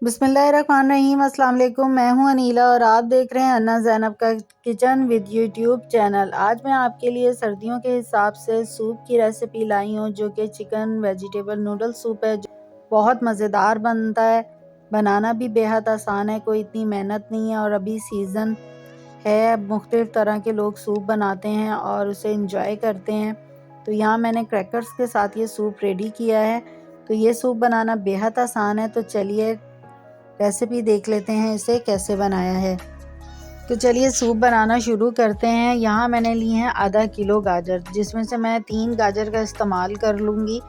बिस्मिल्लाहिर्रहमानिर्रहीम। अस्सलाम वालेकुम। मैं हूं अनीला और आप देख रहे हैं अन्ना ज़ैनब का किचन विद यूट्यूब चैनल। आज मैं आपके लिए सर्दियों के हिसाब से सूप की रेसिपी लाई हूं जो कि चिकन वेजिटेबल नूडल सूप है, जो बहुत मज़ेदार बनता है। बनाना भी बेहद आसान है, कोई इतनी मेहनत नहीं है और अभी सीज़न है, मुख्तलिफ़ तरह के लोग सूप बनाते हैं और उसे इंजॉय करते हैं। तो यहाँ मैंने क्रैकर्स के साथ ये सूप रेडी किया है। तो ये सूप बनाना बेहद आसान है। तो चलिए रेसिपी देख लेते हैं इसे कैसे बनाया है। तो चलिए सूप बनाना शुरू करते हैं। यहाँ मैंने ली हैं आधा किलो गाजर, जिसमें से मैं 3 गाजर का इस्तेमाल कर लूँगी।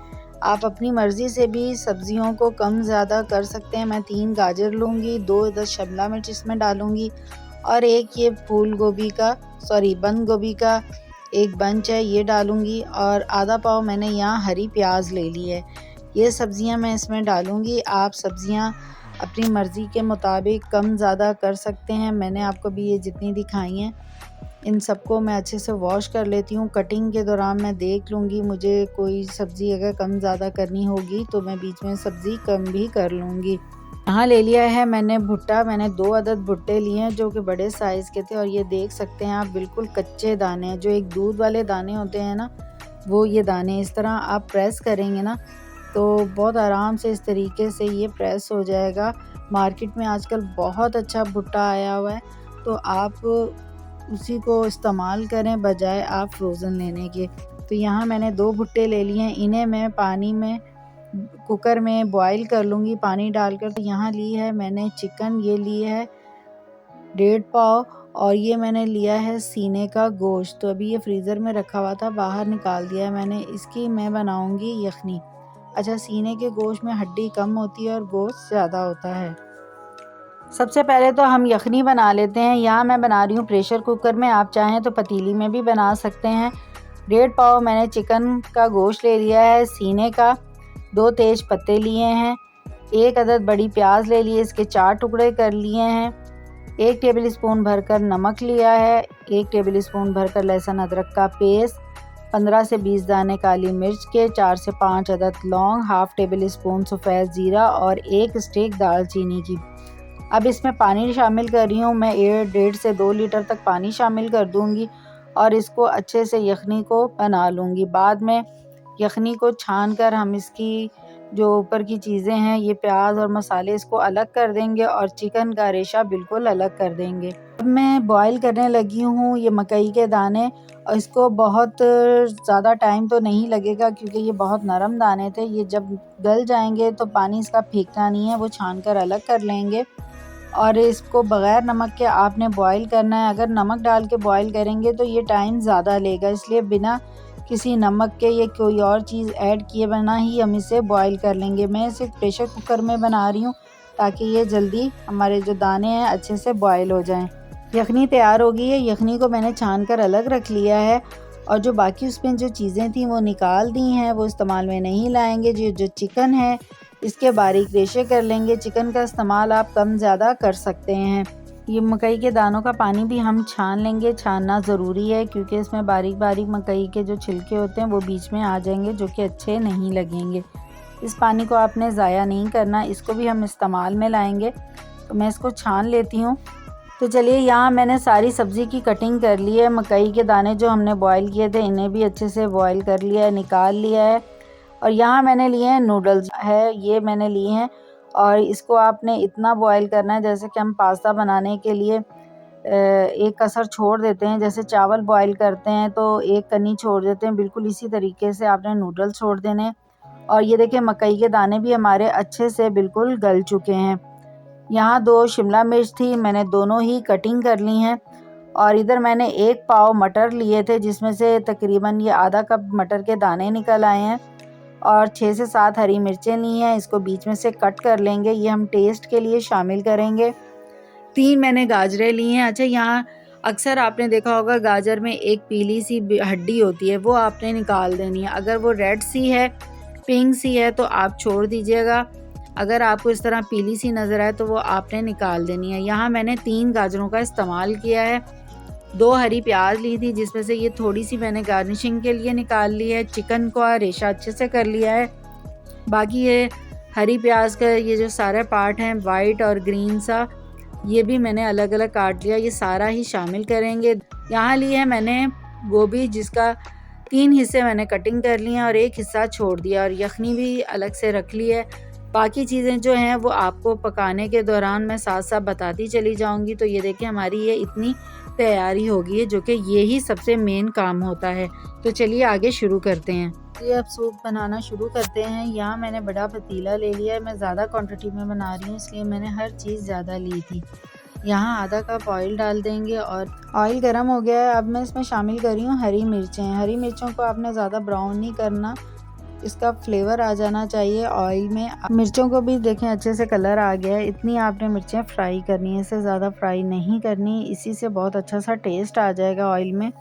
आप अपनी मर्ज़ी से भी सब्जियों को कम ज़्यादा कर सकते हैं। मैं 3 गाजर लूँगी, 2 इधर शिमला मिर्च इसमें डालूँगी और एक ये बंद गोभी का एक बंच है, ये डालूँगी और आधा पाव मैंने यहाँ हरी प्याज ले ली है। ये सब्ज़ियाँ मैं इसमें डालूँगी। आप सब्ज़ियाँ अपनी मर्ज़ी के मुताबिक कम ज़्यादा कर सकते हैं। मैंने आपको भी ये जितनी दिखाई हैं, इन सबको मैं अच्छे से वॉश कर लेती हूँ। कटिंग के दौरान मैं देख लूँगी, मुझे कोई सब्ज़ी अगर कम ज़्यादा करनी होगी तो मैं बीच में सब्ज़ी कम भी कर लूँगी। यहाँ ले लिया है मैंने भुट्टा। मैंने 2 अदद भुट्टे लिए हैं जो कि बड़े साइज़ के थे और ये देख सकते हैं आप बिल्कुल कच्चे दाने हैं, जो एक दूध वाले दाने होते हैं ना, वो ये दाने। इस तरह आप प्रेस करेंगे ना तो बहुत आराम से इस तरीके से ये प्रेस हो जाएगा। मार्केट में आजकल बहुत अच्छा भुट्टा आया हुआ है, तो आप उसी को इस्तेमाल करें बजाय आप फ्रोज़न लेने के। तो यहाँ मैंने 2 भुट्टे ले लिए हैं, इन्हें मैं पानी में कुकर में बॉईल कर लूँगी पानी डालकर। तो यहाँ ली है मैंने चिकन, ये ली है 1.5 पाव और ये मैंने लिया है सीने का गोश्त। तो अभी ये फ्रीज़र में रखा हुआ था, बाहर निकाल दिया है मैंने। इसकी मैं बनाऊँगी यखनी। अच्छा, सीने के गोश्त में हड्डी कम होती है और गोश्त ज़्यादा होता है। सबसे पहले तो हम यखनी बना लेते हैं। यहाँ मैं बना रही हूँ प्रेशर कुकर में, आप चाहें तो पतीली में भी बना सकते हैं। 1.5 पाव मैंने चिकन का गोश्त ले लिया है सीने का, 2 तेज पत्ते लिए हैं, 1 अदद बड़ी प्याज ले लिए, इसके 4 टुकड़े कर लिए हैं, 1 टेबल स्पून भरकर नमक लिया है, 1 टेबल स्पून भरकर लहसुन अदरक का पेस्ट, 15 से 20 दाने काली मिर्च के, 4 से 5 अदद लौंग, हाफ टेबल स्पून सफ़ेद ज़ीरा और 1 स्टिक दालचीनी की। अब इसमें पानी शामिल कर रही हूँ मैं, 1.5 से 2 लीटर तक पानी शामिल कर दूँगी और इसको अच्छे से यखनी को बना लूँगी। बाद में यखनी को छान कर हम इसकी जो ऊपर की चीज़ें हैं, ये प्याज और मसाले, इसको अलग कर देंगे और चिकन का रेशा बिल्कुल अलग कर देंगे। अब मैं बॉईल करने लगी हूँ ये मकई के दाने और इसको बहुत ज़्यादा टाइम तो नहीं लगेगा क्योंकि ये बहुत नरम दाने थे। ये जब गल जाएंगे तो पानी इसका फेंकना नहीं है, वो छान कर अलग कर लेंगे और इसको बग़ैर नमक के आपने बॉईल करना है। अगर नमक डाल के बॉईल करेंगे तो ये टाइम ज़्यादा लेगा, इसलिए बिना किसी नमक के या कोई और चीज़ ऐड किए बिना ही हम इसे बॉईल कर लेंगे। मैं इसे प्रेशर कुकर में बना रही हूँ ताकि ये जल्दी हमारे जो दाने हैं अच्छे से बॉईल हो जाएं। यखनी तैयार हो गई है। यखनी को मैंने छान कर अलग रख लिया है और जो बाकी उसमें जो चीज़ें थी वो निकाल दी हैं, वो इस्तेमाल में नहीं लाएंगे। जो चिकन है इसके बारीक रेशे कर लेंगे। चिकन का इस्तेमाल आप कम ज़्यादा कर सकते हैं। ये मकई के दानों का पानी भी हम छान लेंगे, छानना ज़रूरी है क्योंकि इसमें बारीक बारीक मकई के जो छिलके होते हैं वो बीच में आ जाएंगे, जो कि अच्छे नहीं लगेंगे। इस पानी को आपने ज़ाया नहीं करना, इसको भी हम इस्तेमाल में लाएंगे। तो मैं इसको छान लेती हूँ। तो चलिए, यहाँ मैंने सारी सब्ज़ी की कटिंग कर ली है। मकई के दाने जो हमने बॉईल किए थे इन्हें भी अच्छे से बॉईल कर लिया है, निकाल लिया है। और यहाँ मैंने लिए हैं नूडल्स है, ये मैंने लिए हैं और इसको आपने इतना बॉईल करना है जैसे कि हम पास्ता बनाने के लिए एक कसर छोड़ देते हैं, जैसे चावल बॉईल करते हैं तो एक कनी छोड़ देते हैं, बिल्कुल इसी तरीके से आपने नूडल्स छोड़ देने। और ये देखिए मकई के दाने भी हमारे अच्छे से बिल्कुल गल चुके हैं। यहाँ 2 शिमला मिर्च थी, मैंने दोनों ही कटिंग कर ली हैं। और इधर मैंने 1 पाव मटर लिए थे जिसमें से तकरीबन ये आधा कप मटर के दाने निकल आए हैं और 6 से 7 हरी मिर्चें ली हैं, इसको बीच में से कट कर लेंगे, ये हम टेस्ट के लिए शामिल करेंगे। 3 मैंने गाजरें ली हैं। अच्छा, यहाँ अक्सर आपने देखा होगा गाजर में एक पीली सी हड्डी होती है, वो आपने निकाल देनी है। अगर वो रेड सी है, पिंक सी है तो आप छोड़ दीजिएगा, अगर आपको इस तरह पीली सी नज़र आए तो वो आपने निकाल देनी है। यहाँ मैंने 3 गाजरों का इस्तेमाल किया है, 2 हरी प्याज ली थी जिसमें से ये थोड़ी सी मैंने गार्निशिंग के लिए निकाल ली है। चिकन का रेशा अच्छे से कर लिया है, बाकी ये हरी प्याज का ये जो सारे पार्ट हैं वाइट और ग्रीन सा, ये भी मैंने अलग अलग काट लिया, ये सारा ही शामिल करेंगे। यहाँ ली है मैंने गोभी, जिसका 3 हिस्से मैंने कटिंग कर ली हैं और 1 हिस्सा छोड़ दिया, और यखनी भी अलग से रख ली है। बाकी चीज़ें जो हैं वो आपको पकाने के दौरान मैं साथ साथ बताती चली जाऊंगी। तो ये देखिए हमारी ये इतनी तैयारी होगी है, जो कि यही सबसे मेन काम होता है। तो चलिए आगे शुरू करते हैं। ये अब सूप बनाना शुरू करते हैं। यहाँ मैंने बड़ा पतीला ले लिया है, मैं ज़्यादा क्वांटिटी में बना रही हूँ इसलिए मैंने हर चीज़ ज़्यादा ली थी। यहाँ आधा कप ऑयल डाल देंगे और ऑयल गर्म हो गया है। अब मैं इसमें शामिल कर रही हूँ हरी मिर्चें। हरी मिर्चों को आपने ज़्यादा ब्राउन नहीं करना, इसका फ्लेवर आ जाना चाहिए ऑयल में। मिर्चों को भी देखें अच्छे से कलर आ गया है, इतनी आपने मिर्चें फ्राई करनी है, इससे ज़्यादा फ्राई नहीं करनी, इसी से बहुत अच्छा सा टेस्ट आ जाएगा ऑयल में।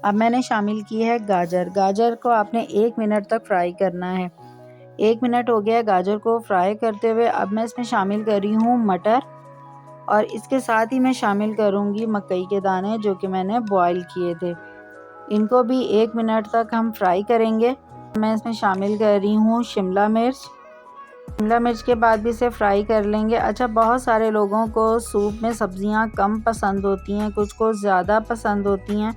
अब मैंने शामिल की है गाजर। गाजर को आपने 1 मिनट तक फ्राई करना है। 1 मिनट हो गया है गाजर को फ्राई करते हुए। अब मैं इसमें शामिल कर रही हूँ मटर, और इसके साथ ही मैं शामिल करूँगी मकई के दाने जो कि मैंने बॉईल किए थे। इनको भी 1 मिनट तक हम फ्राई करेंगे। मैं इसमें शामिल कर रही हूँ शिमला मिर्च। शिमला मिर्च के बाद भी इसे फ्राई कर लेंगे। अच्छा, बहुत सारे लोगों को सूप में सब्जियां कम पसंद होती हैं, कुछ को ज़्यादा पसंद होती हैं,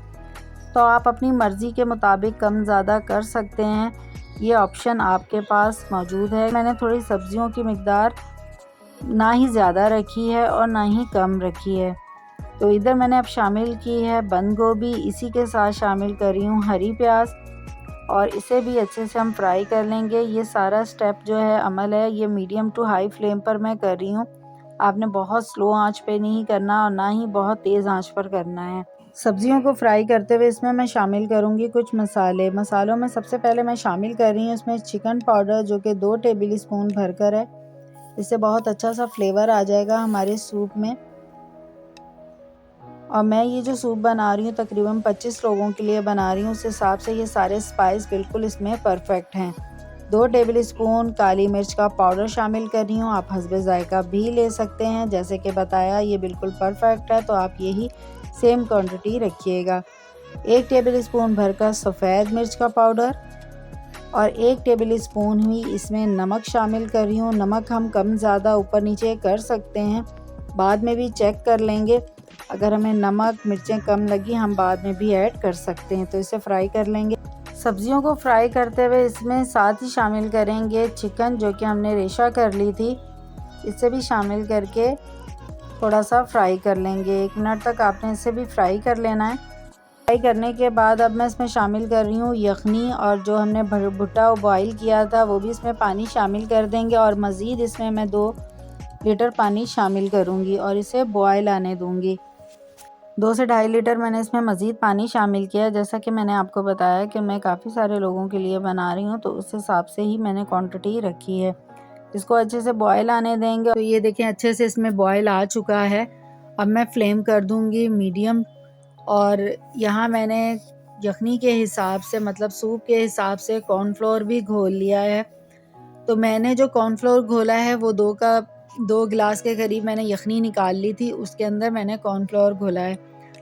तो आप अपनी मर्ज़ी के मुताबिक कम ज़्यादा कर सकते हैं, ये ऑप्शन आपके पास मौजूद है। मैंने थोड़ी सब्जियों की मिकदार ना ही ज़्यादा रखी है और ना ही कम रखी है। तो इधर मैंने अब शामिल की है बंद गोभी, इसी के साथ शामिल कर रही हूँ हरी प्याज, और इसे भी अच्छे से हम फ्राई कर लेंगे। ये सारा स्टेप जो है अमल है, ये मीडियम टू हाई फ्लेम पर मैं कर रही हूँ। आपने बहुत स्लो आंच पे नहीं करना और ना ही बहुत तेज़ आंच पर करना है। सब्जियों को फ्राई करते हुए इसमें मैं शामिल करूँगी कुछ मसाले। मसालों में सबसे पहले मैं शामिल कर रही हूँ इसमें चिकन पाउडर, जो कि 2 टेबल स्पून भरकर है। इससे बहुत अच्छा सा फ्लेवर आ जाएगा हमारे सूप में। और मैं ये जो सूप बना रही हूँ तकरीबन 25 लोगों के लिए बना रही हूँ, उस हिसाब से ये सारे स्पाइस बिल्कुल इसमें परफेक्ट हैं। 2 टेबल स्पून काली मिर्च का पाउडर शामिल कर रही हूँ, आप हस्बे ज़ायका भी ले सकते हैं, जैसे कि बताया ये बिल्कुल परफेक्ट है, तो आप यही सेम क्वांटिटी रखिएगा। 1 टेबल स्पून भरकर सफ़ेद मिर्च का पाउडर और 1 टेबल स्पून ही इसमें नमक शामिल कर रही हूँ। नमक हम कम ज़्यादा ऊपर नीचे कर सकते हैं, बाद में भी चेक कर लेंगे। अगर हमें नमक मिर्चें कम लगी हम बाद में भी ऐड कर सकते हैं। तो इसे फ्राई कर लेंगे। सब्जियों को फ्राई करते हुए इसमें साथ ही शामिल करेंगे चिकन, जो कि हमने रेशा कर ली थी, इसे भी शामिल करके थोड़ा सा फ्राई कर लेंगे। 1 मिनट तक आपने इसे भी फ्राई कर लेना है। फ्राई करने के बाद अब मैं इसमें शामिल कर रही हूँ यखनी, और जो हमने भुट्टा बॉईल किया था वो भी इसमें पानी शामिल कर देंगे, और मज़ीद इसमें मैं 2 लीटर पानी शामिल करूँगी और इसे बॉयल आने दूँगी। 2 से 2.5 लीटर मैंने इसमें मज़ीद पानी शामिल किया। जैसा कि मैंने आपको बताया कि मैं काफ़ी सारे लोगों के लिए बना रही हूँ, तो उस हिसाब से ही मैंने क्वांटिटी रखी है। इसको अच्छे से बॉयल आने देंगे। तो ये देखें अच्छे से इसमें बॉयल आ चुका है। अब मैं फ्लेम कर दूँगी मीडियम, और यहाँ मैंने यखनी के हिसाब से, मतलब सूप के हिसाब से कॉर्नफ्लोर भी घोल लिया है। तो मैंने जो कॉर्नफ्लोर घोला है वो 2 गिलास के करीब मैंने यखनी निकाल ली थी, उसके अंदर मैंने कॉर्नफ्लोर घोला है।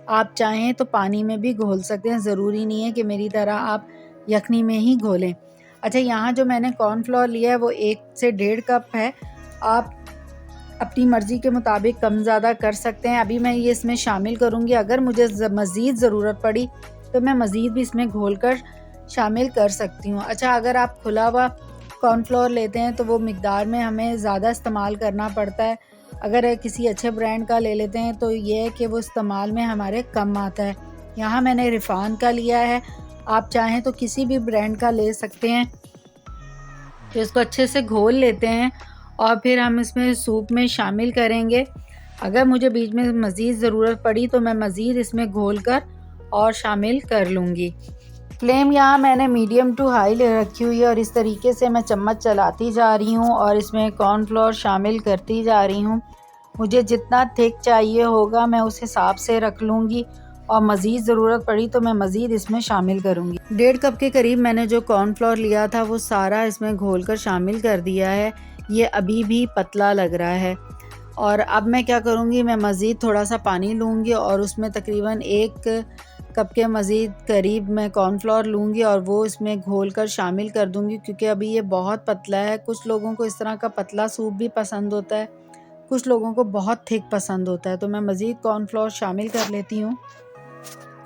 आप चाहें तो पानी में भी घोल सकते हैं, ज़रूरी नहीं है कि मेरी तरह आप यखनी में ही घोलें। अच्छा, यहाँ जो मैंने कॉर्नफ्लोर लिया है वो 1 से 1.5 कप है। आप अपनी मर्ज़ी के मुताबिक कम ज़्यादा कर सकते हैं। अभी मैं ये इसमें शामिल करूँगी। अगर मुझे मज़ीद ज़रूरत पड़ी तो मैं मज़ीद भी इसमें घोलकर शामिल कर सकती हूँ। अच्छा, अगर आप खुला हुआ कॉर्नफ्लोर लेते हैं तो वो मिकदार में हमें ज़्यादा इस्तेमाल करना पड़ता है। अगर किसी अच्छे ब्रांड का ले लेते हैं तो ये है कि वो इस्तेमाल में हमारे कम आता है। यहाँ मैंने रिफान का लिया है, आप चाहें तो किसी भी ब्रांड का ले सकते हैं। तो इसको अच्छे से घोल लेते हैं और फिर हम इसमें सूप में शामिल करेंगे। अगर मुझे बीच में मज़ीद ज़रूरत पड़ी तो मैं मज़ीद इसमें घोल कर और शामिल कर लूँगी। फ्लेम यहाँ मैंने मीडियम टू हाई ले रखी हुई है, और इस तरीके से मैं चम्मच चलाती जा रही हूँ और इसमें कॉर्नफ्लोर शामिल करती जा रही हूँ। मुझे जितना थिक चाहिए होगा मैं उस हिसाब से रख लूँगी, और मज़ीद ज़रूरत पड़ी तो मैं मज़ीद इसमें शामिल करूँगी। 1.5 कप के करीब मैंने जो कॉर्नफ्लोर लिया था वो सारा इसमें घोलकर शामिल कर दिया है। ये अभी भी पतला लग रहा है, और अब मैं क्या करूँगी, मैं मज़ीद थोड़ा सा पानी लूँगी और उसमें तकरीबन 1 कप के मज़ीद करीब मैं कॉर्नफ्लोर लूँगी और वो इसमें घोल कर शामिल कर दूँगी, क्योंकि अभी ये बहुत पतला है। कुछ लोगों को इस तरह का पतला सूप भी पसंद होता है, कुछ लोगों को बहुत थिक पसंद होता है। तो मैं मज़ीद कॉर्नफ्लोर शामिल कर लेती हूँ।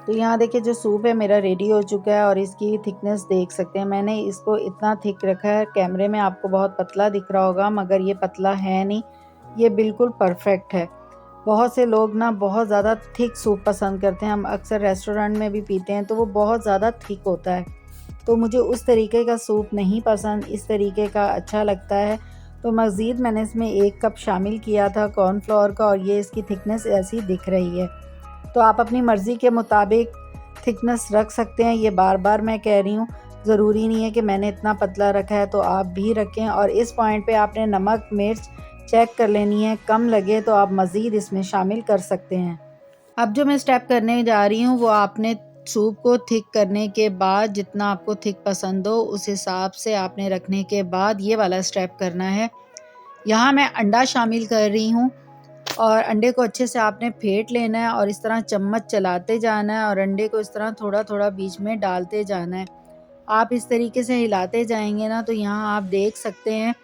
तो यहाँ देखिए जो सूप है मेरा रेडी हो चुका है और इसकी थिकनेस देख सकते हैं। मैंने इसको इतना थिक रखा है, कैमरे में आपको बहुत पतला दिख रहा होगा मगर ये पतला है नहीं, ये बिल्कुल परफेक्ट है। बहुत से लोग ना बहुत ज़्यादा थिक सूप पसंद करते हैं, हम अक्सर रेस्टोरेंट में भी पीते हैं तो वो बहुत ज़्यादा थिक होता है। तो मुझे उस तरीके का सूप नहीं पसंद, इस तरीके का अच्छा लगता है। तो मज़ीद मैंने इसमें 1 कप शामिल किया था कॉर्नफ्लोर का और ये इसकी थिकनेस ऐसी दिख रही है। तो आप अपनी मर्ज़ी के मुताबिक थिकनेस रख सकते हैं, ये बार बार मैं कह रही हूँ। ज़रूरी नहीं है कि मैंने इतना पतला रखा है तो आप भी रखें। और इस पॉइंट पे आपने नमक मिर्च चेक कर लेनी है, कम लगे तो आप मज़ीद इसमें शामिल कर सकते हैं। अब जो मैं स्टेप करने जा रही हूँ वो आपने सूप को थिक करने के बाद जितना आपको थिक पसंद हो उस हिसाब से आपने रखने के बाद ये वाला स्टेप करना है। यहाँ मैं अंडा शामिल कर रही हूँ और अंडे को अच्छे से आपने फेंट लेना है और इस तरह चम्मच चलाते जाना है और अंडे को इस तरह थोड़ा थोड़ा बीच में डालते जाना है। आप इस तरीके से हिलाते जाएंगे ना तो यहाँ आप देख सकते हैं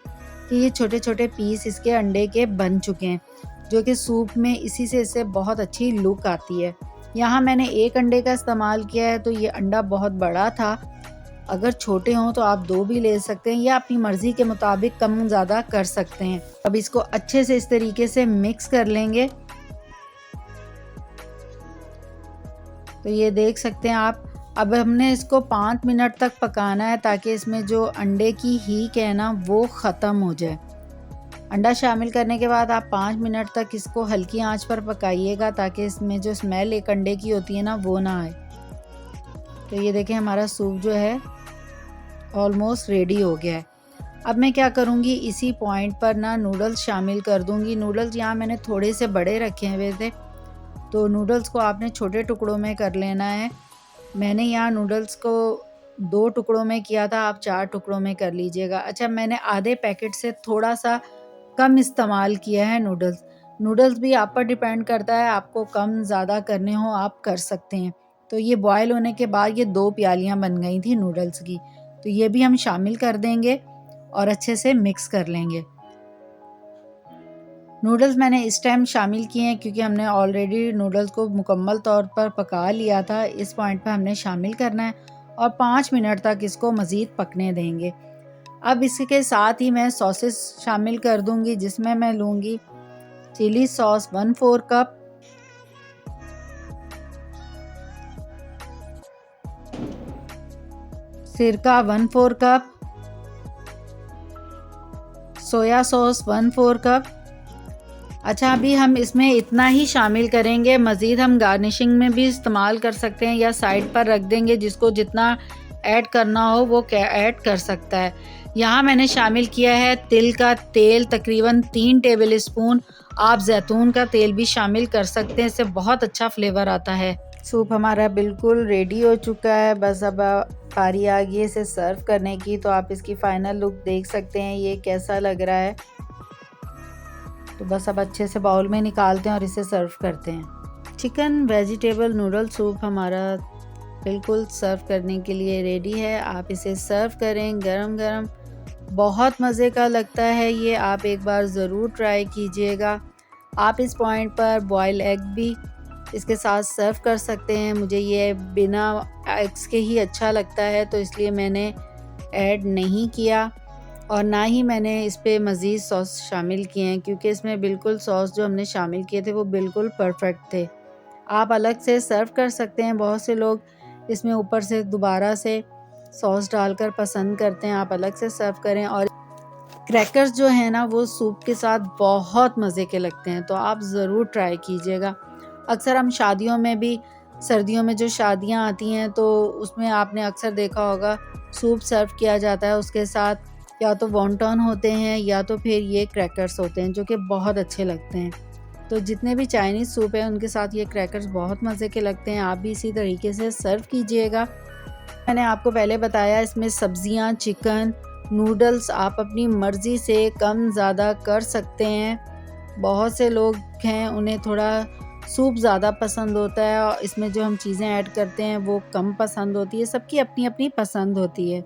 कि ये छोटे छोटे पीस इसके अंडे के बन चुके हैं, जो कि सूप में इसी से इससे बहुत अच्छी लुक आती है। यहाँ मैंने 1 अंडे का इस्तेमाल किया है तो ये अंडा बहुत बड़ा था, अगर छोटे हों तो आप 2 भी ले सकते हैं या अपनी मर्ज़ी के मुताबिक कम ज़्यादा कर सकते हैं। अब इसको अच्छे से इस तरीके से मिक्स कर लेंगे। तो ये देख सकते हैं आप। अब हमने इसको 5 मिनट तक पकाना है ताकि इसमें जो अंडे की हीक है ना वो ख़त्म हो जाए। अंडा शामिल करने के बाद आप 5 मिनट तक इसको हल्की आंच पर पकाइएगा ताकि इसमें जो स्मेल एक अंडे की होती है ना वो ना आए। तो ये देखें हमारा सूप जो है ऑलमोस्ट रेडी हो गया है। अब मैं क्या करूँगी, इसी पॉइंट पर ना नूडल्स शामिल कर दूँगी। नूडल्स यहाँ मैंने थोड़े से बड़े रखे हुए थे, तो नूडल्स को आपने छोटे टुकड़ों में कर लेना है। मैंने यहाँ नूडल्स को 2 टुकड़ों में किया था, आप 4 टुकड़ों में कर लीजिएगा। अच्छा, मैंने आधे पैकेट से थोड़ा सा कम इस्तेमाल किया है नूडल्स भी आप पर डिपेंड करता है, आपको कम ज़्यादा करने हो आप कर सकते हैं। तो ये बॉयल होने के बाद ये 2 प्यालियाँ बन गई थी नूडल्स की, तो ये भी हम शामिल कर देंगे और अच्छे से मिक्स कर लेंगे। नूडल्स मैंने इस टाइम शामिल किए हैं क्योंकि हमने ऑलरेडी नूडल्स को मुकम्मल तौर पर पका लिया था। इस पॉइंट पर हमने शामिल करना है और 5 मिनट तक इसको मज़ीद पकने देंगे। अब इसके साथ ही मैं सॉसेस शामिल कर दूंगी, जिसमें मैं लूँगी चिली सॉस 1/4 कप, सिरका 1/4 कप, सोया सॉस 1/4 कप। अच्छा, अभी हम इसमें इतना ही शामिल करेंगे, मज़ीद हम गार्निशिंग में भी इस्तेमाल कर सकते हैं या साइड पर रख देंगे, जिसको जितना ऐड करना हो वो ऐड कर सकता है। यहाँ मैंने शामिल किया है तिल का तेल तकरीबन 3 टेबल स्पून। आप जैतून का तेल भी शामिल कर सकते हैं, इससे बहुत अच्छा फ्लेवर आता है। सूप हमारा बिल्कुल रेडी हो चुका है, बस अब बारी आ गई इसे सर्व करने की। तो आप इसकी फ़ाइनल लुक देख सकते हैं ये कैसा लग रहा है। तो बस अब अच्छे से बाउल में निकालते हैं और इसे सर्व करते हैं। चिकन वेजिटेबल नूडल सूप हमारा बिल्कुल सर्व करने के लिए रेडी है। आप इसे सर्व करें गरम गरम, बहुत मज़े का लगता है ये, आप एक बार ज़रूर ट्राई कीजिएगा। आप इस पॉइंट पर बॉयल एग भी इसके साथ सर्व कर सकते हैं। मुझे ये बिना एग्स के ही अच्छा लगता है तो इसलिए मैंने ऐड नहीं किया और ना ही मैंने इस पे मज़ीद सॉस शामिल किए हैं, क्योंकि इसमें बिल्कुल सॉस जो हमने शामिल किए थे वो बिल्कुल परफेक्ट थे। आप अलग से सर्व कर सकते हैं, बहुत से लोग इसमें ऊपर से दोबारा से सॉस डालकर पसंद करते हैं, आप अलग से सर्व करें। और क्रैकर्स जो है ना वो सूप के साथ बहुत मज़े के लगते हैं, तो आप ज़रूर ट्राई कीजिएगा। अक्सर हम शादियों में भी, सर्दियों में जो शादियां आती हैं तो उसमें आपने अक्सर देखा होगा सूप सर्व किया जाता है, उसके साथ या तो वॉन्टन होते हैं या तो फिर ये क्रैकर्स होते हैं जो कि बहुत अच्छे लगते हैं। तो जितने भी चाइनीज़ सूप हैं उनके साथ ये क्रैकर्स बहुत मज़े के लगते हैं, आप भी इसी तरीके से सर्व कीजिएगा। मैंने आपको पहले बताया इसमें सब्जियां, चिकन, नूडल्स आप अपनी मर्ज़ी से कम ज़्यादा कर सकते हैं। बहुत से लोग हैं उन्हें थोड़ा सूप ज़्यादा पसंद होता है और इसमें जो हम चीज़ें ऐड करते हैं वो कम पसंद होती है। सबकी अपनी अपनी पसंद होती है।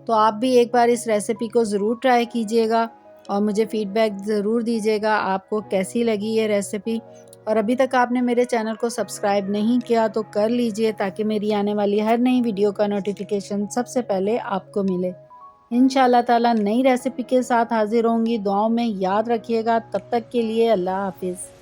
तो आप भी एक बार इस रेसिपी को ज़रूर ट्राई कीजिएगा और मुझे फ़ीडबैक ज़रूर दीजिएगा आपको कैसी लगी ये रेसिपी। और अभी तक आपने मेरे चैनल को सब्सक्राइब नहीं किया तो कर लीजिए, ताकि मेरी आने वाली हर नई वीडियो का नोटिफिकेशन सबसे पहले आपको मिले। इंशाल्लाह ताला नई रेसिपी के साथ हाज़िर होंगी। दुआओं में याद रखिएगा। तब तक के लिए अल्लाह हाफ़िज़।